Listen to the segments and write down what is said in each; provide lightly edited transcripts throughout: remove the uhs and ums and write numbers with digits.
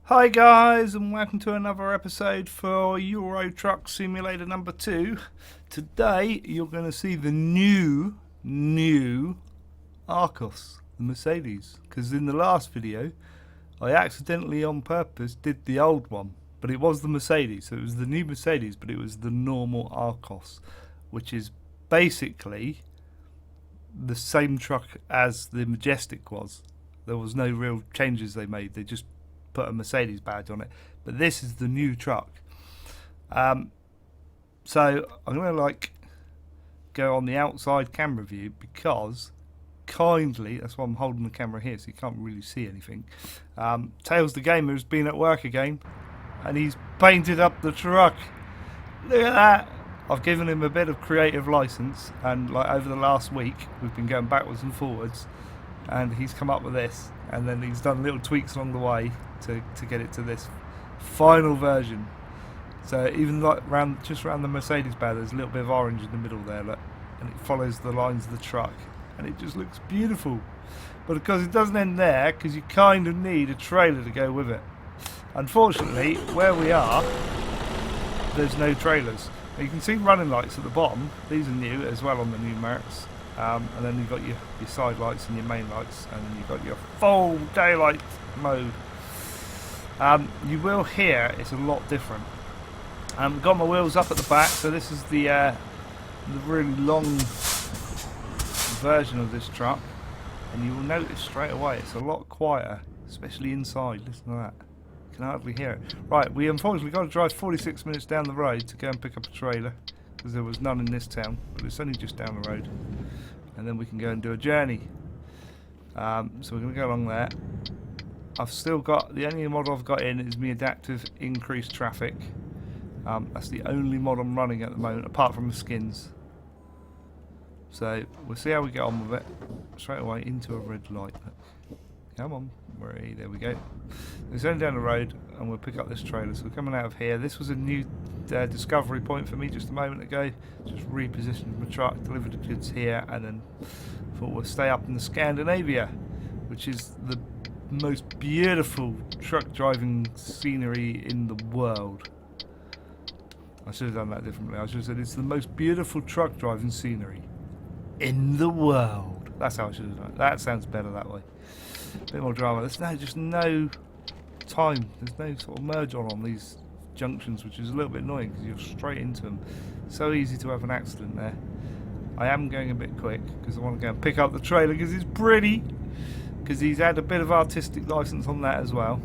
Hi guys, and welcome to another episode for Euro Truck Simulator number 2. Today you're going to see the new Actros, the Mercedes, because in the last video I accidentally on purpose did the old one, but it was the Mercedes, so it was the new Mercedes, but it was the normal Actros, which is basically the same truck as the Majestic was. There was no real changes they made, they just put a Mercedes badge on it, but this is the new truck. So I'm gonna go on the outside camera view because kindly, that's why I'm holding the camera here so you can't really see anything. TailsDaGamer has been at work again and he's painted up the truck. Look at that. I've given him a bit of creative license, and like over the last week we've been going backwards and forwards and he's come up with this, and then he's done little tweaks along the way to get it to this final version. So even like just around the Mercedes badge there's a little bit of orange in the middle there, look, and it follows the lines of the truck and it just looks beautiful. But of course it doesn't end there, because you kind of need a trailer to go with it. Unfortunately, where we are there's no trailers. Now, you can see running lights at the bottom, these are new as well on the new Mercs. And then you've got your side lights and your main lights, and then you've got your full daylight mode. You will hear it's a lot different. Got my wheels up at the back, so this is the really long version of this truck, and you will notice straight away it's a lot quieter, especially inside. Listen to that, you can hardly hear it. Right, we unfortunately got to drive 46 minutes down the road to go and pick up a trailer, because there was none in this town, but it's only just down the road, and then we can go and do a journey. So we're going to go along there. I've still got, the only mod I've got in is my adaptive increased traffic. That's the only mod I'm running at the moment, apart from the skins. So we'll see how we get on with it. Straight away into a red light. Come on, there we go. It's only down the road, and we'll pick up this trailer. So we're coming out of here. This was a new discovery point for me just a moment ago. Just repositioned my truck, delivered the goods here, and then thought we'll stay up in the Scandinavia, which is the most beautiful truck driving scenery in the world. I should have done that differently. I should have said it's the most beautiful truck driving scenery in the world. That's how I should have done it. That sounds better that way. A bit more drama. There's just no time. There's no sort of merge on these junctions, which is a little bit annoying because you're straight into them. So easy to have an accident there. I am going a bit quick because I want to go and pick up the trailer because it's pretty. Because he's had a bit of artistic license on that as well.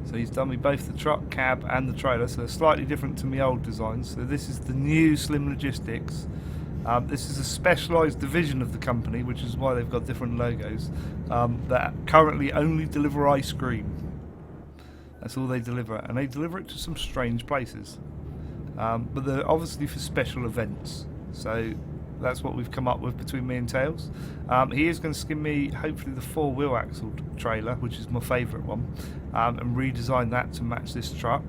So he's done me both the truck, cab and the trailer, so they're slightly different to my old designs. So this is the new Slim Logistics. This is a specialised division of the company, which is why they've got different logos, that currently only deliver ice cream. That's all they deliver, and they deliver it to some strange places. But they're obviously for special events, so that's what we've come up with between me and Tails. He is going to skin me, hopefully, the 4-wheel axle trailer, which is my favourite one, and redesign that to match this truck.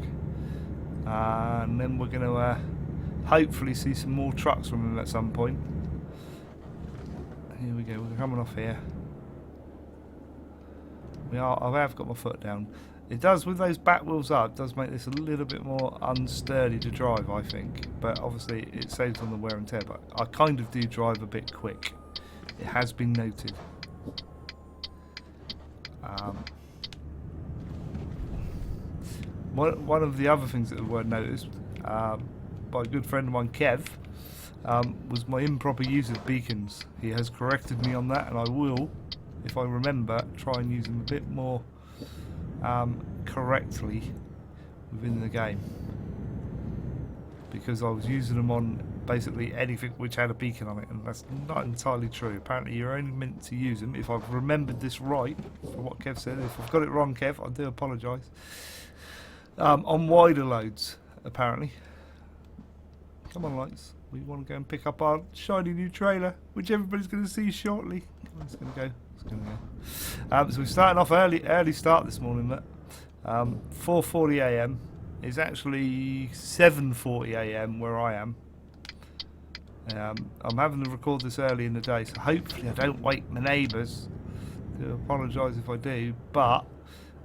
And then we're going to hopefully see some more trucks from him at some point. Here we go, we're coming off here. I have got my foot down. It does, with those back wheels up, does make this a little bit more unsturdy to drive, I think. But obviously it saves on the wear and tear, but I kind of do drive a bit quick. It has been noted. One of the other things that were noticed by a good friend of mine, Kev, was my improper use of beacons. He has corrected me on that, and I will, if I remember, try and use them a bit more correctly within the game, because I was using them on basically anything which had a beacon on it, and that's not entirely true. Apparently you're only meant to use them, if I've remembered this right from what Kev said. If I've got it wrong, Kev, I do apologise. On wider loads, apparently. Come on, lights, we want to go and pick up our shiny new trailer, which everybody's going to see shortly. Come on, it's going to go. So we're starting off early start this morning. 4:40 AM. It's actually 7:40 AM where I am. I'm having to record this early in the day, so hopefully I don't wake my neighbours. I do apologise if I do, but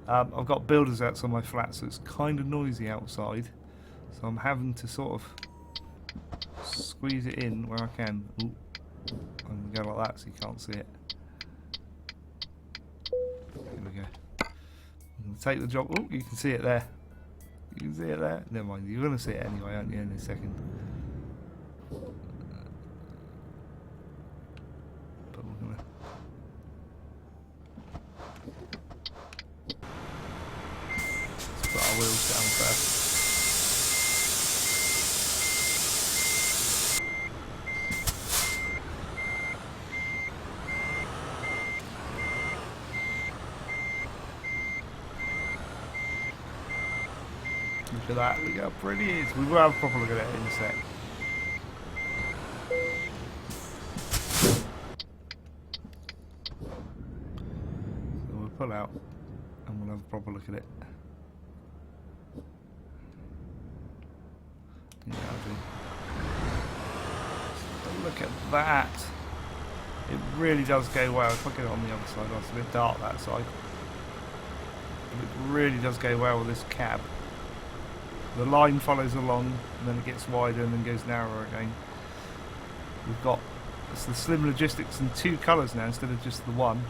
I've got builders outside my flat, so it's kind of noisy outside. So I'm having to sort of squeeze it in where I can. Ooh. I'm going to go like that so you can't see it. Here we go. I'm going to take the job. Oh, you can see it there. You can see it there. Never mind, you're going to see it anyway, aren't you, in a second. But we're going to... Let's put our wheels down first. Look at that, look how pretty it is. We will have a proper look at it in a sec. So we'll pull out and we'll have a proper look at it. Yeah, look at that. It really does go well. If I get it on the other side, it's a bit dark that side. But it really does go well with this cab. The line follows along, and then it gets wider and then goes narrower again. We've got the Slim Logistics in 2 colours now instead of just the one.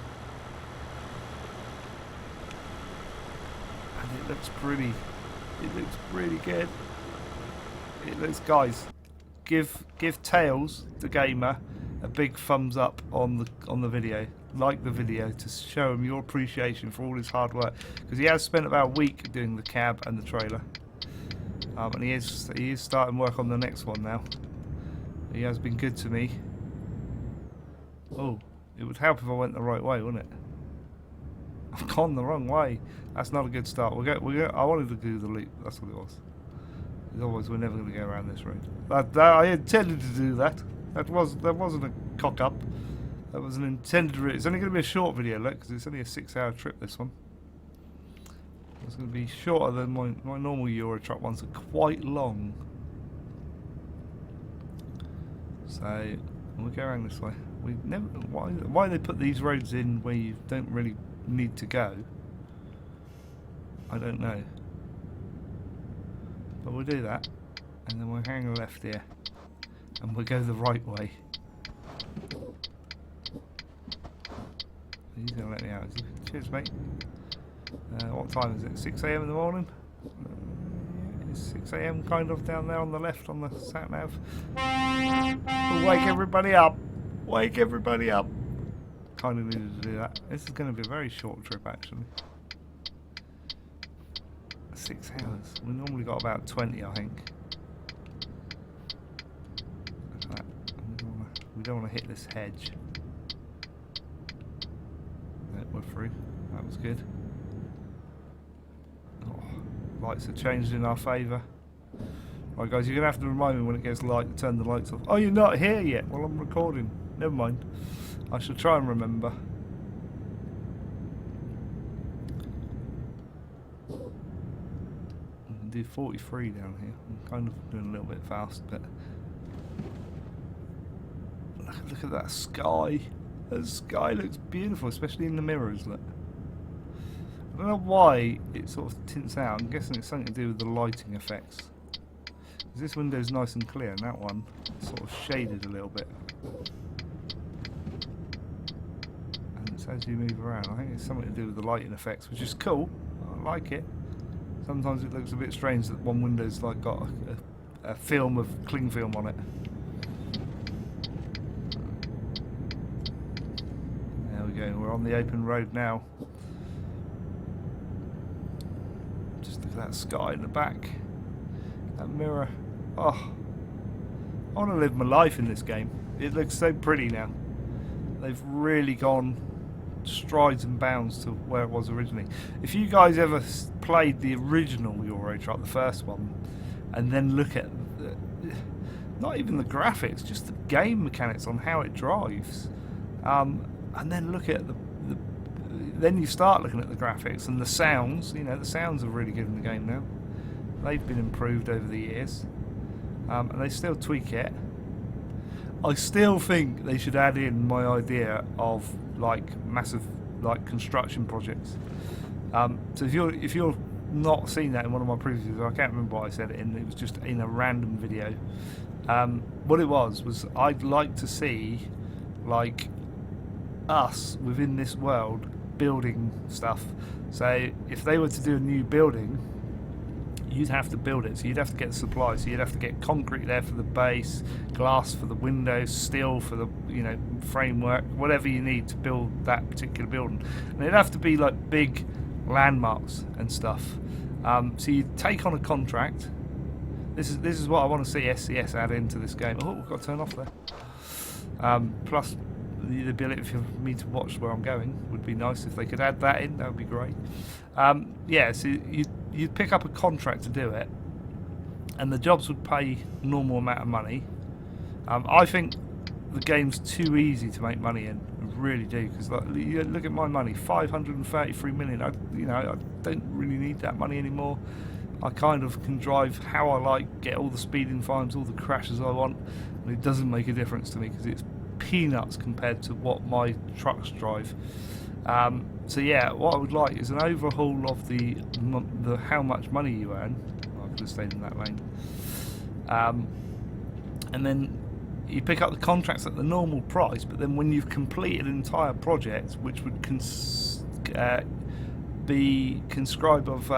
And it looks pretty. It looks pretty good. It looks, guys, give TailsDaGamer a big thumbs up on the video. Like the video to show him your appreciation for all his hard work, because he has spent about a week doing the cab and the trailer. And he is starting work on the next one now. He has been good to me. Oh, it would help if I went the right way, wouldn't it? I've gone the wrong way. That's not a good start. I wanted to do the loop. That's what it was. Otherwise, we're never going to go around this road. I intended to do that. That wasn't a cock up. That was an intended route. It's only going to be a short video, look, because it's only a 6-hour trip. This one. It's going to be shorter than my normal Euro truck ones are quite long. So we'll go around this way. We never why they put these roads in where you don't really need to go. I don't know. But we'll do that, and then we'll hang a left here, and we'll go the right way. He's going to let me out. Cheers, mate. What time is it? 6 AM in the morning? It's 6 AM kind of down there on the left on the sat nav. We'll wake everybody up. Wake everybody up. Kind of needed to do that. This is going to be a very short trip actually. 6 hours. We normally got about 20, I think. We don't want to hit this hedge. No, we're through. That was good. Lights have changed in our favour. Right guys, you're going to have to remind me when it gets light to turn the lights off. Oh, you're not here yet? Well, I'm recording. Never mind. I shall try and remember. I can do 43 down here. I'm kind of doing a little bit fast, but... Look at that sky. That sky looks beautiful, especially in the mirrors, look. I don't know why it sort of tints out. I'm guessing it's something to do with the lighting effects. This window's nice and clear, and that one is sort of shaded a little bit. And it's as you move around. I think it's something to do with the lighting effects, which is cool. I like it. Sometimes it looks a bit strange that one window's like got a film of cling film on it. There we go. We're on the open road now. Look at that sky in the back. That mirror. Oh. I want to live my life in this game. It looks so pretty now. They've really gone strides and bounds to where it was originally. If you guys ever played the original Euro Truck, the first one, and then look at not even the graphics, just the game mechanics on how it drives, and then look at then you start looking at the graphics and the sounds. You know, the sounds are really good in the game now. They've been improved over the years, and they still tweak it. I still think they should add in my idea of like massive like construction projects. So if you're not seen that in one of my previous videos, I can't remember what I said it in. It was just in a random video. What it was I'd like to see like us within this world building stuff. So if they were to do a new building, you'd have to build it. So you'd have to get supplies. So you'd have to get concrete there for the base, glass for the windows, steel for the framework, whatever you need to build that particular building. And it'd have to be like big landmarks and stuff. So you take on a contract. This is what I want to see SCS add into this game. Oh, we've got to turn off there. Plus the ability for me to watch where I'm going would be nice. If they could add that in, that would be great. Yeah, so you'd pick up a contract to do it, and the jobs would pay a normal amount of money. I think the game's too easy to make money in. I really do, because like, look at my money, 533 million. I don't really need that money anymore. I kind of can drive how I like, get all the speeding fines, all the crashes I want, and it doesn't make a difference to me because it's peanuts compared to what my trucks drive. So yeah, what I would like is an overhaul of the how much money you earn. I could have stayed in that lane. And then you pick up the contracts at the normal price, but then when you've completed an entire project, which would be conscribed of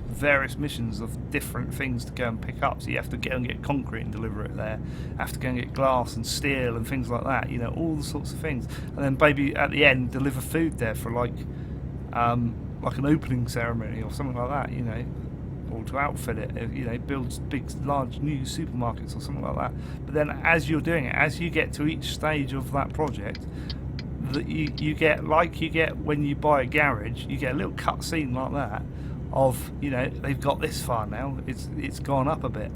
various missions of different things to go and pick up. So you have to go and get concrete and deliver it there. Have to go and get glass and steel and things like that. All the sorts of things. And then maybe at the end deliver food there for like an opening ceremony or something like that. Or to outfit it. Build big, large new supermarkets or something like that. But then as you're doing it, as you get to each stage of that project, that you get when you buy a garage, you get a little cut scene like that of they've got this far now, it's gone up a bit,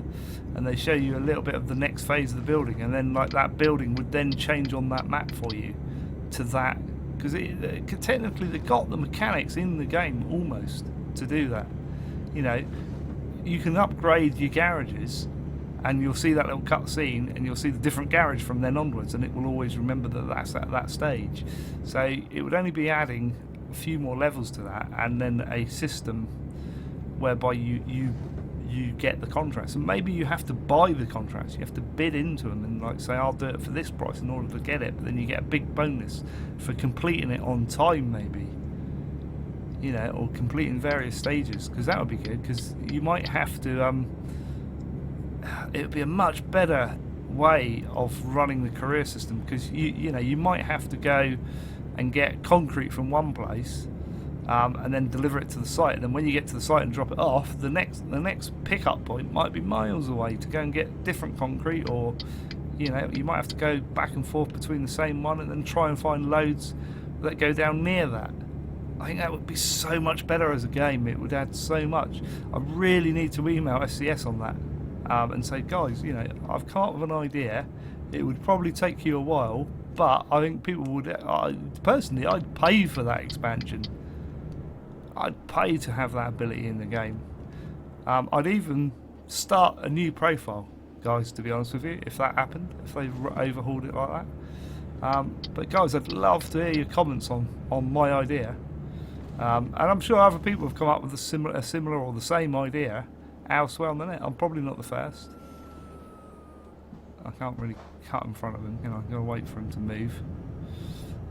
and they show you a little bit of the next phase of the building, and then like that building would then change on that map for you to that, because technically they've got the mechanics in the game almost to do that. You can upgrade your garages, and you'll see that little cut scene, and you'll see the different garage from then onwards, and it will always remember that that's at that stage. So it would only be adding a few more levels to that, and then a system whereby you get the contracts. And maybe you have to buy the contracts, you have to bid into them, and like say, I'll do it for this price in order to get it, but then you get a big bonus for completing it on time, maybe. Or completing various stages, because that would be good, because you might have to it would be a much better way of running the career system, because you might have to go and get concrete from one place and then deliver it to the site, and then when you get to the site and drop it off, the next pickup point might be miles away to go and get different concrete, or you might have to go back and forth between the same one and then try and find loads that go down near that. I think that would be so much better as a game. It would add so much. I really need to email SCS on that. And say, guys, I've come up with an idea. It would probably take you a while, but I think people would. Personally, I'd pay for that expansion. I'd pay to have that ability in the game. I'd even start a new profile, guys, to be honest with you, if that happened, if they overhauled it like that. But guys, I'd love to hear your comments on my idea. And I'm sure other people have come up with a similar or the same idea elsewhere on the net. I'm probably not the first. I can't really cut in front of him, I'm going to wait for him to move.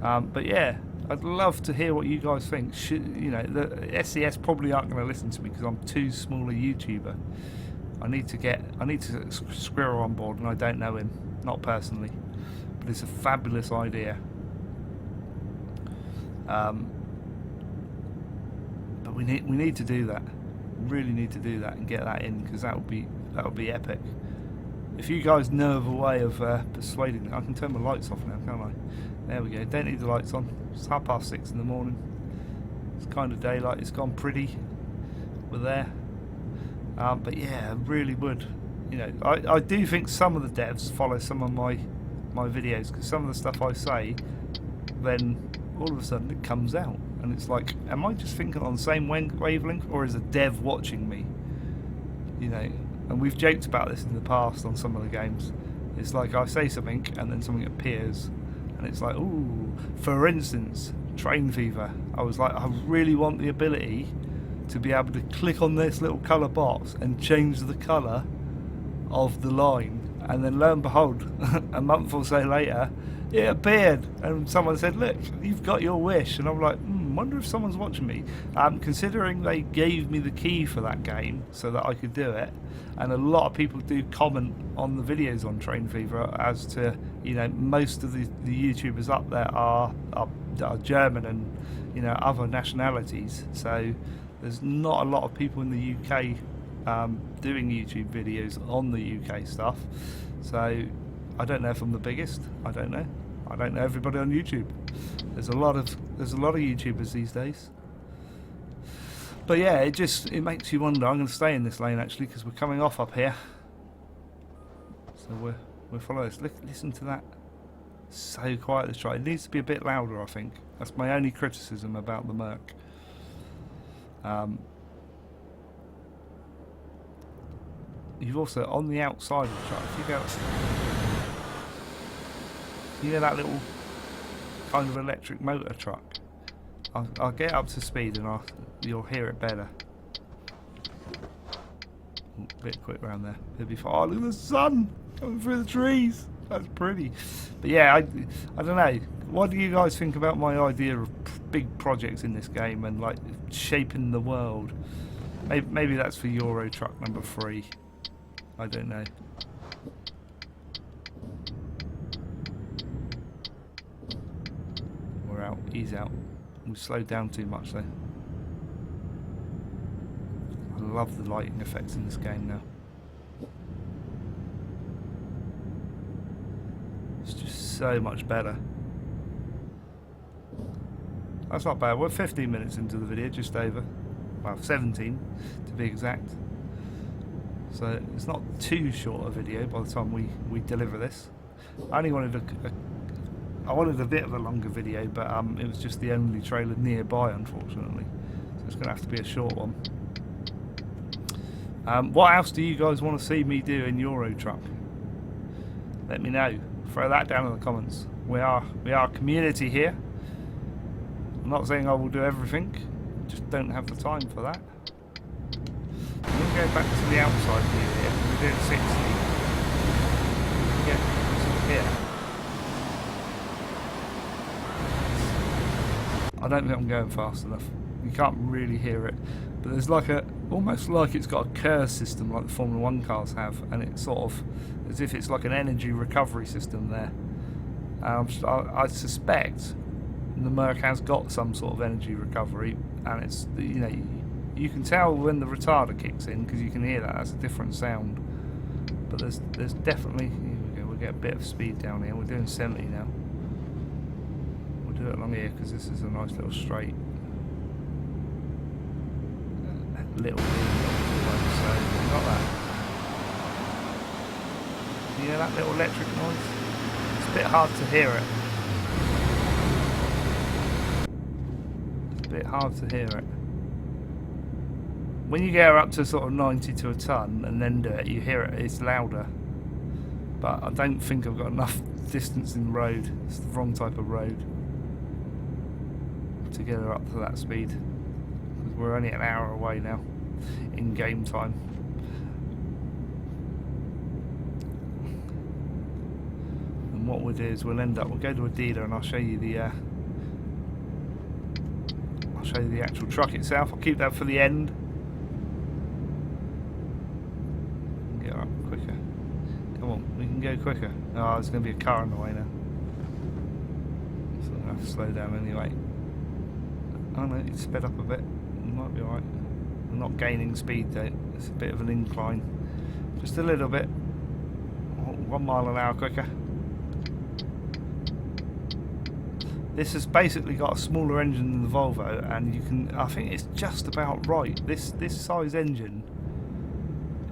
But yeah, I'd love to hear what you guys think. The SCS probably aren't going to listen to me because I'm too small a YouTuber. I need to get Squirrel on board, and I don't know him, not personally, but it's a fabulous idea. But we need to do that. Really need to do that and get that in, because that would be epic. If you guys know of a way of persuading, I can turn my lights off now, can't I? There we go. Don't need the lights on. It's 6:30 in the morning. It's kind of daylight. It's gone pretty. We're there. But yeah, I really would. I do think some of the devs follow some of my videos, because some of the stuff I say, then all of a sudden it comes out. And it's like, am I just thinking on the same wavelength, or is a dev watching me? And we've joked about this in the past on some of the games. It's like I say something, and then something appears, and it's like, ooh. For instance, Train Fever. I was like, I really want the ability to be able to click on this little colour box and change the colour of the line. And then lo and behold, a month or so later, it appeared, and someone said, look, you've got your wish. And I'm like, wonder if someone's watching me. Considering they gave me the key for that game so that I could do it, and a lot of people do comment on the videos on Train Fever as to, you know, most of the YouTubers up there are German and, you know, other nationalities. So there's not a lot of people in the UK doing YouTube videos on the UK stuff. So I don't know if I'm the biggest. I don't know everybody on YouTube. There's a lot of YouTubers these days. But yeah, it makes you wonder. I'm going to stay in this lane actually because we're coming off up here. So we're following this. Listen to that. So quiet this truck. It needs to be a bit louder, I think. That's my only criticism about the Merc. You've also, on the outside of the truck, if you go, you hear that little kind of electric motor truck. I'll get up to speed and you'll hear it better. Ooh, a bit quick round there. It'll be fine. Oh, look at the sun coming through the trees. That's pretty. But yeah, I don't know. What do you guys think about my idea of big projects in this game and like shaping the world? Maybe that's for Euro Truck number 3. I don't know. We're out. He's out. We slowed down too much though. I love the lighting effects in this game now. It's just so much better. That's not bad. We're 15 minutes into the video, just over. Well, 17 to be exact. So it's not too short a video by the time we deliver this. I only wanted I wanted a bit of a longer video, but it was just the only trailer nearby, unfortunately. So it's going to have to be a short one. What else do you guys want to see me do in Euro Truck? Let me know. Throw that down in the comments. We are a community here. I'm not saying I will do everything. Just don't have the time for that. I'm going to go back to the outside view here. We're doing 60. Yeah, here. I don't think I'm going fast enough. You can't really hear it, but there's like almost like it's got a curse system like the Formula 1 cars have, and it's sort of as if it's like an energy recovery system there. I suspect the Merc has got some sort of energy recovery, and it's, you know, you can tell when the retarder kicks in because you can hear that. That's a different sound. But there's definitely, here we go, we'll get a bit of speed down here. We're doing 70 now. We'll do it along here because this is a nice little straight. Little bit, so got that. You hear that little electric noise? It's a bit hard to hear it. It's a bit hard to hear it. When you get up to sort of 90 to a ton and then do it, you hear it, it's louder. But I don't think I've got enough distance in the road. It's the wrong type of road to get her up to that speed. Because we're only an hour away now in game time. And what we'll do is we'll go to a dealer and I'll show you the actual truck itself. I'll keep that for the end. Get up quicker. Come on, we can go quicker. Oh, there's going to be a car on the way now. So I'm going to have to slow down anyway. Oh no, it's sped up a bit. You might be alright. I'm not gaining speed though. It's a bit of an incline. Just a little bit. 1 mile an hour quicker. This has basically got a smaller engine than the Volvo, and you can, I think it's just about right. This size engine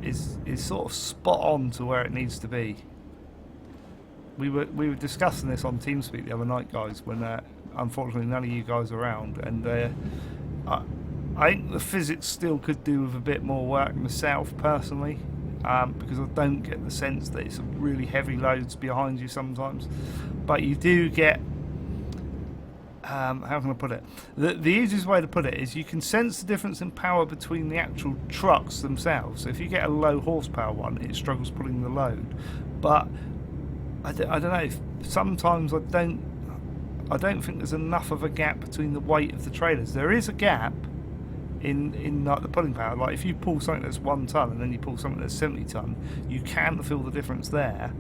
is sort of spot on to where it needs to be. We were discussing this on TeamSpeak the other night, guys, when unfortunately none of you guys are around, and I think the physics still could do with a bit more work myself personally, because I don't get the sense that it's really heavy loads behind you sometimes, but you do get how can I put it? The easiest way to put it is you can sense the difference in power between the actual trucks themselves. So if you get a low horsepower one, it struggles pulling the load. But I don't know. Sometimes I don't think there's enough of a gap between the weight of the trailers. There is a gap in like the pulling power. Like if you pull something that's 1 ton and then you pull something that's 70 ton, you can feel the difference there.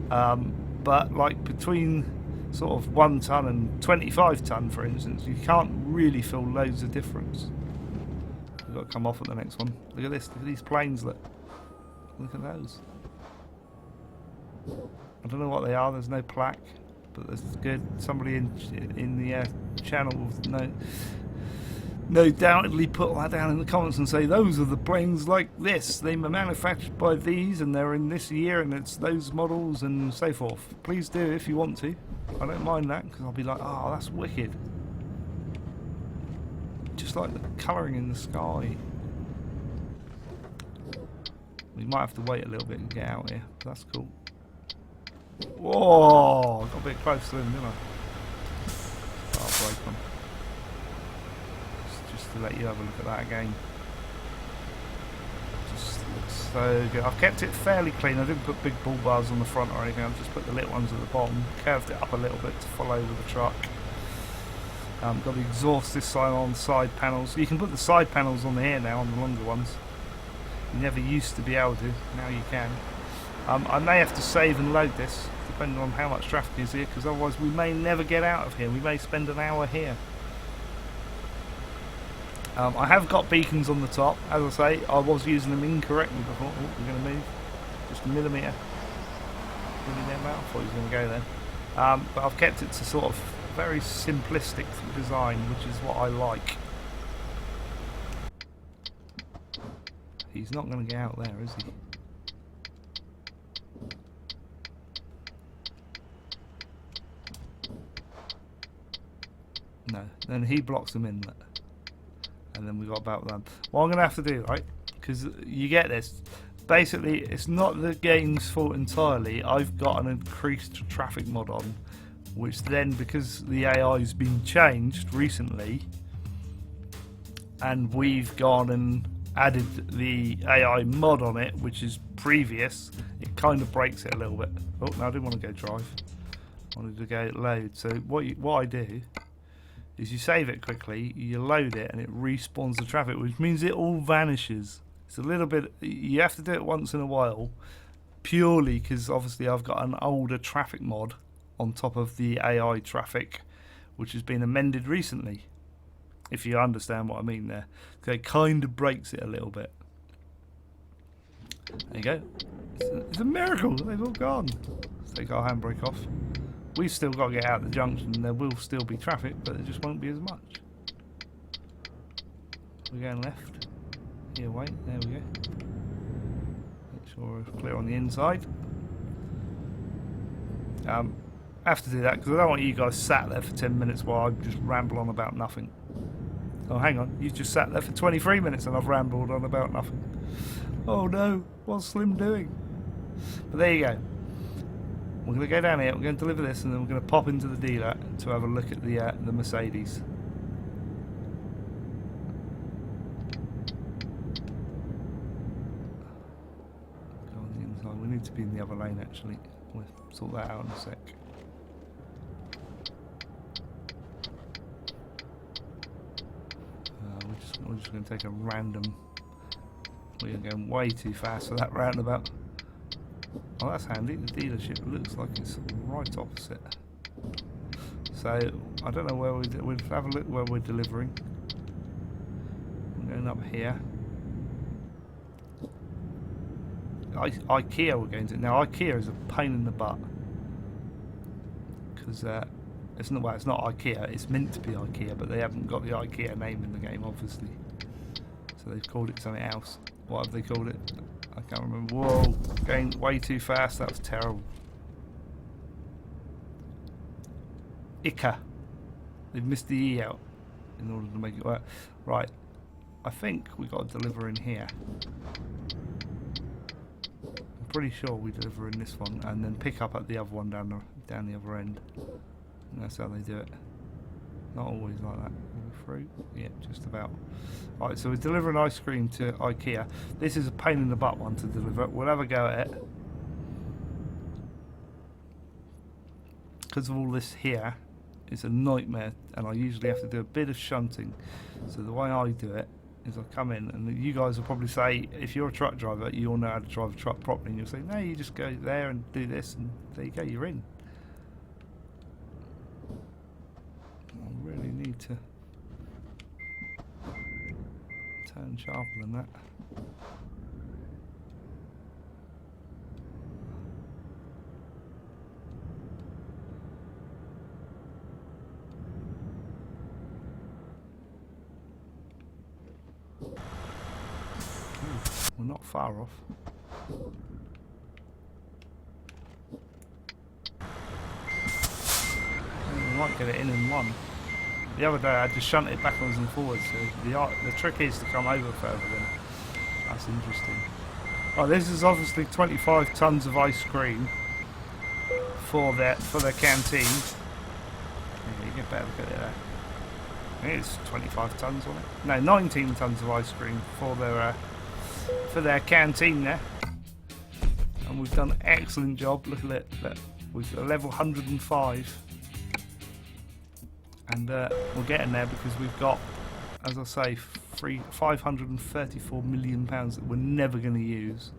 But like between sort of 1 ton and 25 ton, for instance, you can't really feel loads of difference. We've got to come off at the next one. Look at this. Look at these planes. Look at those. I don't know what they are. There's no plaque, but that's good. Somebody in the channel will no doubtedly put that down in the comments and say those are the planes like this. They were manufactured by these and they're in this year and it's those models and so forth. Please do if you want to. I don't mind that because I'll be like, oh, that's wicked. Just like the colouring in the sky. We might have to wait a little bit and get out here, but that's cool. Whoa! I got a bit close to him, didn't I? I'll break them. Just to let you have a look at that again. Just looks so good. I've kept it fairly clean. I didn't put big bull bars on the front or anything. I've just put the little ones at the bottom. Curved it up a little bit to follow with the truck. Got the exhaust this side on side panels. You can put the side panels on here now, on the longer ones. You never used to be able to. Now you can. I may have to save and load this, depending on how much traffic is here, because otherwise we may never get out of here. We may spend an hour here. I have got beacons on the top. As I say, I was using them incorrectly before. Oh, we're going to move. Just a millimetre. I thought he was going to go there. But I've kept it to sort of very simplistic design, which is what I like. He's not going to get out there, is he? No, then he blocks them in, and then we got about them. What I'm going to have to do, right, because you get this, basically it's not the game's fault entirely. I've got an increased traffic mod on, which then, because the AI has been changed recently, and we've gone and added the AI mod on it, which is previous, it kind of breaks it a little bit. Oh, no, I didn't want to go drive. I wanted to go load. So what I do is you save it quickly, you load it, and it respawns the traffic, which means it all vanishes. It's a little bit, you have to do it once in a while, purely because obviously I've got an older traffic mod on top of the AI traffic, which has been amended recently, if you understand what I mean there. So it kind of breaks it a little bit. There you go. It's a miracle, they've all gone. Let's take our handbrake off. We've still got to get out of the junction, and there will still be traffic, but it just won't be as much. We're going left. Here, wait, there we go. Make sure we're clear on the inside. I have to do that because I don't want you guys sat there for 10 minutes while I just ramble on about nothing. Oh, hang on, you've just sat there for 23 minutes and I've rambled on about nothing. Oh no, what's Slim doing? But there you go. We're going to go down here, we're going to deliver this, and then we're going to pop into the dealer to have a look at the Mercedes. Go on the inside. We need to be in the other lane actually. We'll sort that out in a sec. We're just going to take a random... We're going way too fast for that roundabout. Oh, that's handy. The dealership looks like it's right opposite. So, I don't know where we'll have a look where we're delivering. We're going up here. IKEA we're going to. Now, IKEA is a pain in the butt. Because it's not IKEA. It's meant to be IKEA, but they haven't got the IKEA name in the game, obviously. So they've called it something else. What have they called it? I can't remember. Whoa, going way too fast. That was terrible. IKEA. They've missed the E out in order to make it work. Right. I think we got to deliver in here. I'm pretty sure we deliver in this one and then pick up at the other one down the other end. And that's how they do it. Not always like that. Fruit? Yeah, just about. Alright, so we're delivering ice cream to IKEA. This is a pain in the butt one to deliver. We'll have a go at it. Because of all this here, it's a nightmare, and I usually have to do a bit of shunting. So the way I do it is I come in, and you guys will probably say, if you're a truck driver, you all know how to drive a truck properly, and you'll say, no, you just go there and do this, and there you go, you're in. I really need to turn sharper than that. We're not far off. We might get it in one. The other day I had to shunt it backwards and forwards, so the trick is to come over further then. That's interesting. Right, this is obviously 25 tons of ice cream for their canteen. Yeah, you get better look at it there. I think it's 25 tons on it. No, 19 tons of ice cream for their canteen there. And we've done an excellent job. Look at it. Look, we've got level 105. And we're getting there because we've got, as I say, 534 million pounds that we're never going to use.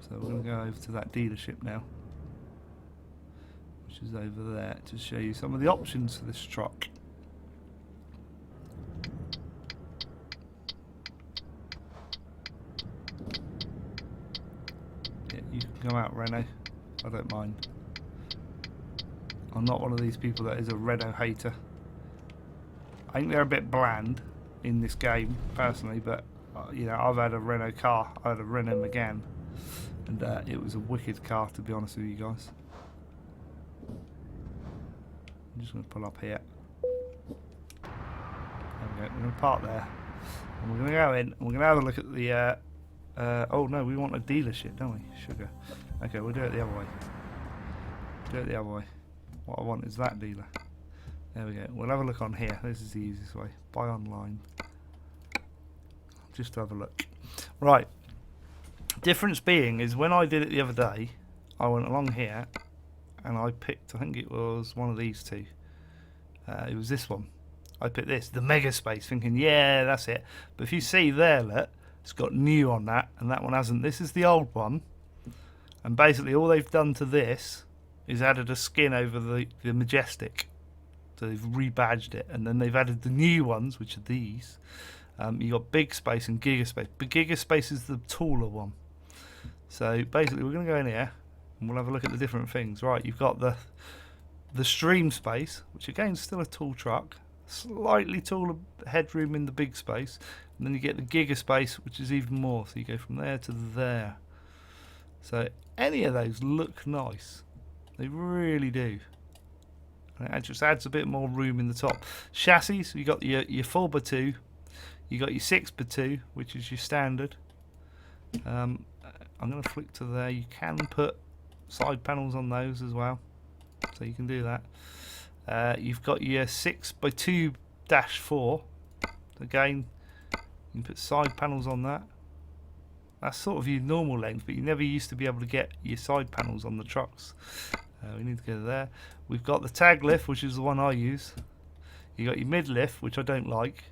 So we're going to go over to that dealership now, which is over there, to show you some of the options for this truck. Yeah, you can come out, Renault. I don't mind. I'm not one of these people that is a Renault hater. I think they're a bit bland in this game, personally, but you know, I've had a Renault car. I had a Renault Megane, and it was a wicked car, to be honest with you guys. I'm just going to pull up here. There we go. We're going to park there, and we're going to go in, and we're going to have a look at the. Oh no, we want a dealership, don't we? Sugar. Okay, we'll do it the other way. Do it the other way. What I want is that dealer. There we go. We'll have a look on here. This is the easiest way. Buy online. Just to have a look. Right. Difference being is when I did it the other day, I went along here and I picked, I think it was one of these two. It was this one. I picked this, the Mega Space, thinking, yeah, that's it. But if you see there, look, it's got new on that, and that one hasn't. This is the old one. And basically all they've done to this is added a skin over the Majestic. So they've rebadged it, and then they've added the new ones, which are these. You got Big Space and Giga Space. But Giga Space is the taller one. So basically we're going to go in here and we'll have a look at the different things. Right, you've got the Stream Space, which again is still a tall truck. Slightly taller headroom in the Big Space. And then you get the Giga Space, which is even more. So you go from there to there. So any of those look nice. They really do. And it just adds a bit more room in the top. Chassis, so you got your 4x2, you got your 6x2, which is your standard. I'm going to flick to there. You can put side panels on those as well, so you can do that. You've got your 6x2-4. Again, you can put side panels on that. That's sort of your normal length, but you never used to be able to get your side panels on the trucks. We need to go there. We've got the tag lift, which is the one I use. You got your mid lift, which I don't like.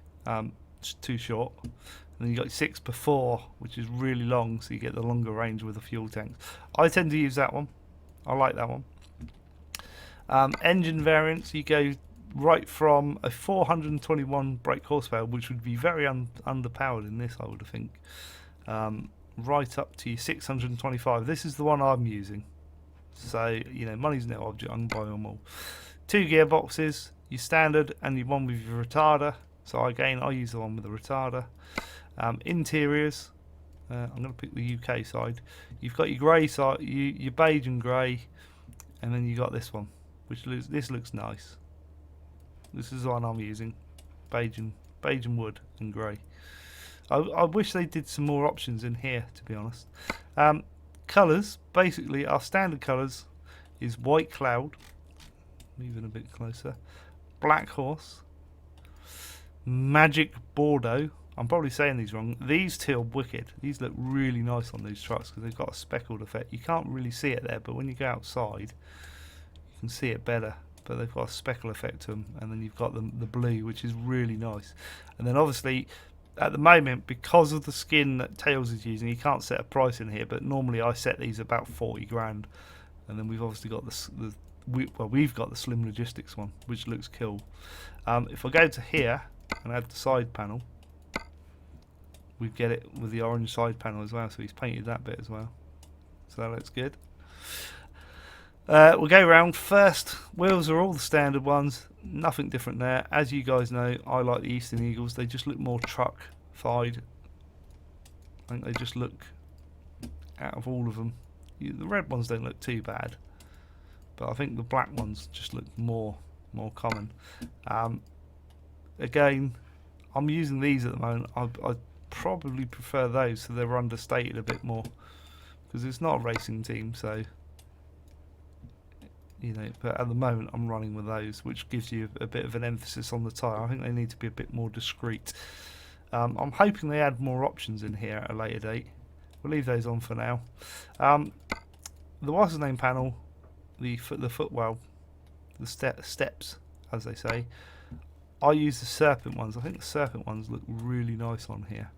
It's too short. And then you got your 6x4, which is really long, so you get the longer range with the fuel tanks. I tend to use that one. I like that one. Engine variants, you go right from a 421 brake horsepower, which would be very underpowered in this, I would think. Right up to your 625. This is the one I'm using. So, you know, money's no object, I can buy them all. 2 gearboxes, your standard and your one with your retarder. So again, I use the one with the retarder. Interiors, I'm going to pick the UK side. You've got your grey side, your beige and grey, and then you got this one, which looks nice. This is the one I'm using, beige and wood and grey. I wish they did some more options in here, to be honest. Colours, basically our standard colours is white cloud, moving a bit closer. Black Horse. Magic Bordeaux. I'm probably saying these wrong. These two are wicked. These look really nice on these trucks because they've got a speckled effect. You can't really see it there, but when you go outside, you can see it better. But they've got a speckle effect to them, and then you've got the blue, which is really nice. And then obviously, at the moment, because of the skin that Tails is using, you can't set a price in here. But normally, I set these about 40 grand. And then we've obviously got we've got the Slim Logistics one, which looks cool. If I go to here and add the side panel, we get it with the orange side panel as well, so he's painted that bit as well, so that looks good. We'll go around. First, wheels are all the standard ones, nothing different there. As you guys know, I like the Eastern Eagles. They just look more truck-fied. I think they just look, out of all of them, the red ones don't look too bad, but I think the black ones just look more common. Again, I'm using these at the moment. I probably prefer those, so they're understated a bit more, because it's not a racing team, so you know. But at the moment, I'm running with those, which gives you a bit of an emphasis on the tyre. I think they need to be a bit more discreet. I'm hoping they add more options in here at a later date. We'll leave those on for now. The what's his name panel, the footwell, the steps, as they say. I use the serpent ones. I think the serpent ones look really nice on here.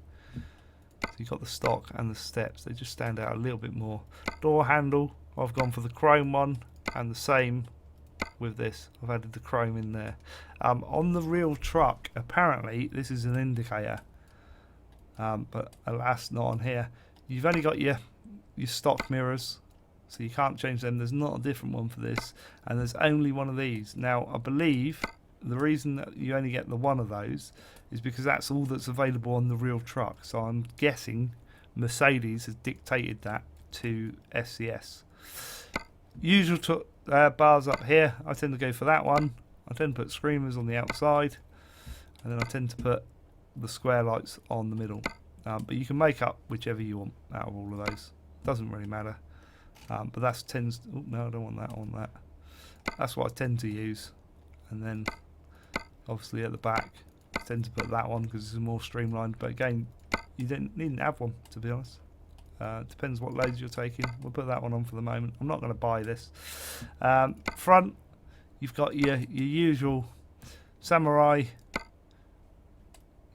So you've got the stock and the steps. They just stand out a little bit more. Door handle, I've gone for the chrome one, and the same with this. I've added the chrome in there. On the real truck, apparently this is an indicator, but alas, not on here. You've only got your stock mirrors, so you can't change them. There's not a different one for this, and there's only one of these. Now, I believe the reason that you only get the one of those is because that's all that's available on the real truck. So I'm guessing Mercedes has dictated that to SCS. Usual bars up here, I tend to go for that one. I tend to put screamers on the outside, and then I tend to put the square lights on the middle. But you can make up whichever you want out of all of those. Doesn't really matter. But that tends. Oh no, I don't want that on that. That's what I tend to use. And then, obviously at the back, I tend to put that one because it's more streamlined. But again, you needn't have one, to be honest. Depends what loads you're taking. We'll put that one on for the moment. I'm not going to buy this. Front, you've got your usual Samurai,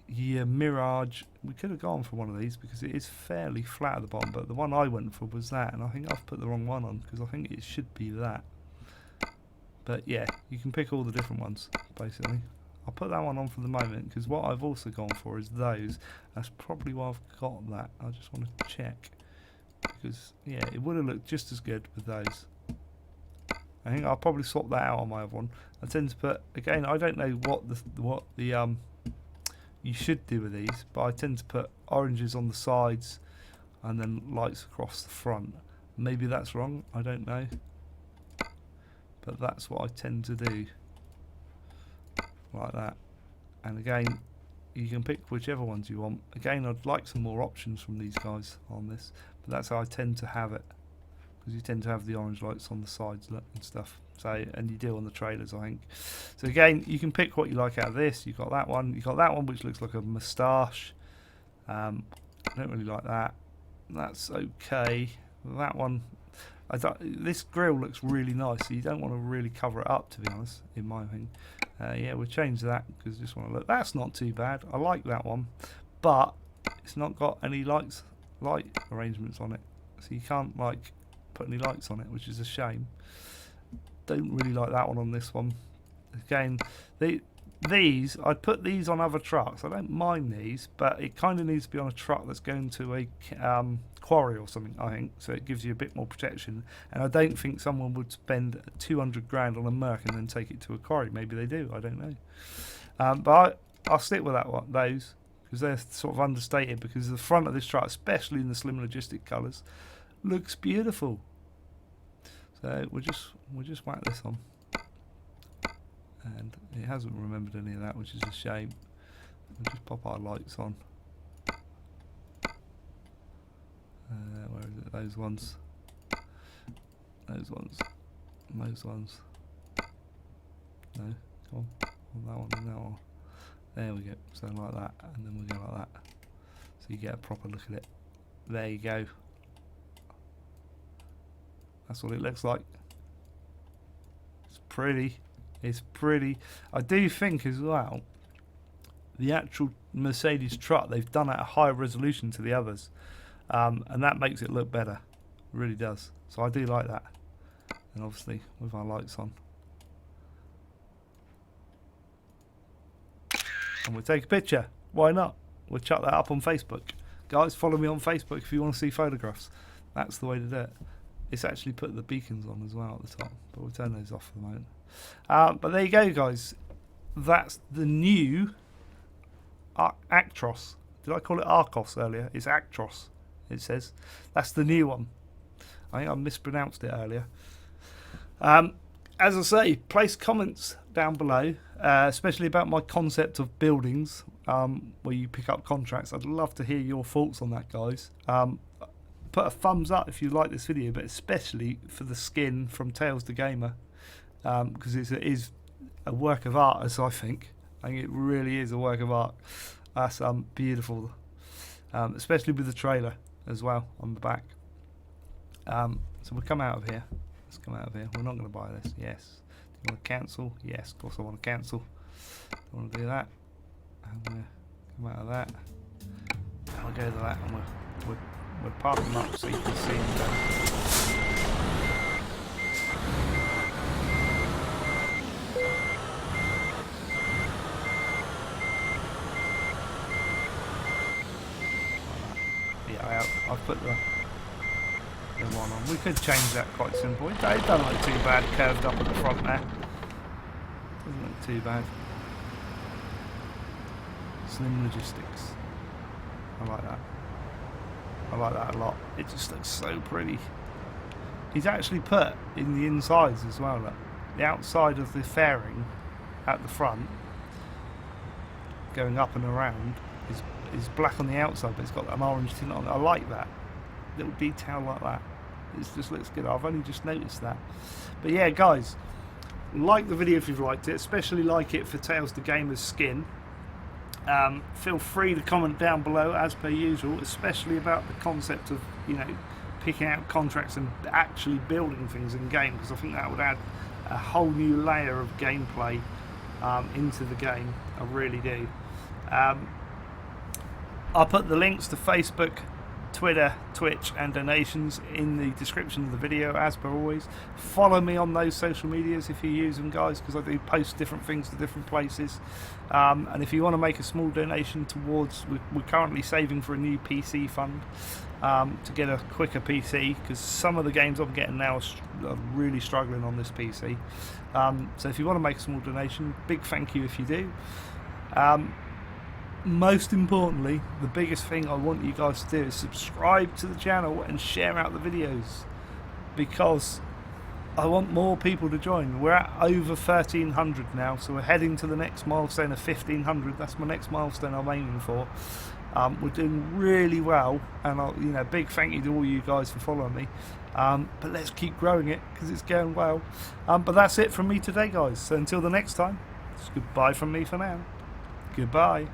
your Mirage. We could have gone for one of these because it is fairly flat at the bottom, but the one I went for was that, and I think I've put the wrong one on because I think it should be that. But yeah, you can pick all the different ones, basically. I'll put that one on for the moment because what I've also gone for is those. That's probably why I've got that. I just want to check because yeah, it would have looked just as good with those. I think I'll probably swap that out on my other one. I tend to put, again, I don't know what the you should do with these, but I tend to put oranges on the sides and then lights across the front. Maybe that's wrong, I don't know, but that's what I tend to do, like that. And again, you can pick whichever ones you want. Again, I'd like some more options from these guys on this, but that's how I tend to have it, because you tend to have the orange lights on the sides and stuff. So, and you do on the trailers, I think. So again, you can pick what you like out of this. You've got that one. You've got that one, which looks like a moustache. I don't really like that. That's okay. That one, this grill looks really nice. So you don't want to really cover it up, to be honest, in my opinion. Yeah, we'll change that because I just want to look. That's not too bad. I like that one, but it's not got any light arrangements on it, so you can't like put any lights on it, which is a shame. Don't really like that one on this one. Again, these, I'd put these on other trucks. I don't mind these, but it kind of needs to be on a truck that's going to a quarry or something, I think, so it gives you a bit more protection. And I don't think someone would spend 200 grand on a Merc and then take it to a quarry. Maybe they do, I don't know. But I'll stick with that one, those, because they're sort of understated, because the front of this truck, especially in the Slim Logistic colours, looks beautiful. So we'll just whack this on, and it hasn't remembered any of that, which is a shame. We'll just pop our lights on. Where is it? Those ones. Those ones. Those ones. No, come on. That one and that one. There we go. So like that, and then we go like that. So you get a proper look at it. There you go. That's what it looks like. It's pretty. It's pretty. I do think as well, the actual Mercedes truck, they've done at a higher resolution to the others. And that makes it look better. It really does. So I do like that. And obviously with our lights on. And we'll take a picture. Why not? We'll chuck that up on Facebook. Guys, follow me on Facebook if you want to see photographs. That's the way to do it. It's actually put the beacons on as well at the top, but we'll turn those off for the moment. But there you go, guys. That's the new Actros. Did I call it Arcos earlier? It's Actros, it says. That's the new one. I think I mispronounced it earlier. As I say, place comments down below, especially about my concept of buildings, where you pick up contracts. I'd love to hear your thoughts on that, guys. Put a thumbs up if you like this video, but especially for the skin from TailsDaGamer, because it is a work of art, as I think. I think it really is a work of art. That's beautiful, especially with the trailer as well on the back. So we'll come out of here. Let's come out of here. We're not going to buy this. Yes. Do you want to cancel? Yes, of course I want to cancel. I want to do that. And we'll come out of that. And I'll go to that, and we'll park them up so you can see them better. Yeah, I've put the one on. We could change that quite simple. It doesn't look too bad, curved up at the front there. Doesn't look too bad. Slim logistics. I like that. I like that a lot. It just looks so pretty. He's actually put in the insides as well. Look. The outside of the fairing at the front, going up and around, is black on the outside, but it's got an orange tint on it. I like that. Little detail like that. It just looks good. I've only just noticed that. But yeah, guys, like the video if you've liked it, especially like it for TailsDaGamer's skin. Feel free to comment down below as per usual, especially about the concept of, you know, picking out contracts and actually building things in game, because I think that would add a whole new layer of gameplay into the game. I really do. I'll put the links to Facebook, Twitter, Twitch and donations in the description of the video, as per always. Follow me on those social medias if you use them, guys, because I do post different things to different places. And if you want to make a small donation towards, we're currently saving for a new PC fund to get a quicker PC, because some of the games I'm getting now are really struggling on this PC. So if you want to make a small donation, big thank you if you do. Most importantly, the biggest thing I want you guys to do is subscribe to the channel and share out the videos, because I want more people to join. We're at over 1,300 now, so we're heading to the next milestone of 1,500. That's my next milestone I'm aiming for. We're doing really well, and big thank you to all you guys for following me. But let's keep growing it, because it's going well. But that's it from me today, guys. So until the next time, it's goodbye from me for now. Goodbye.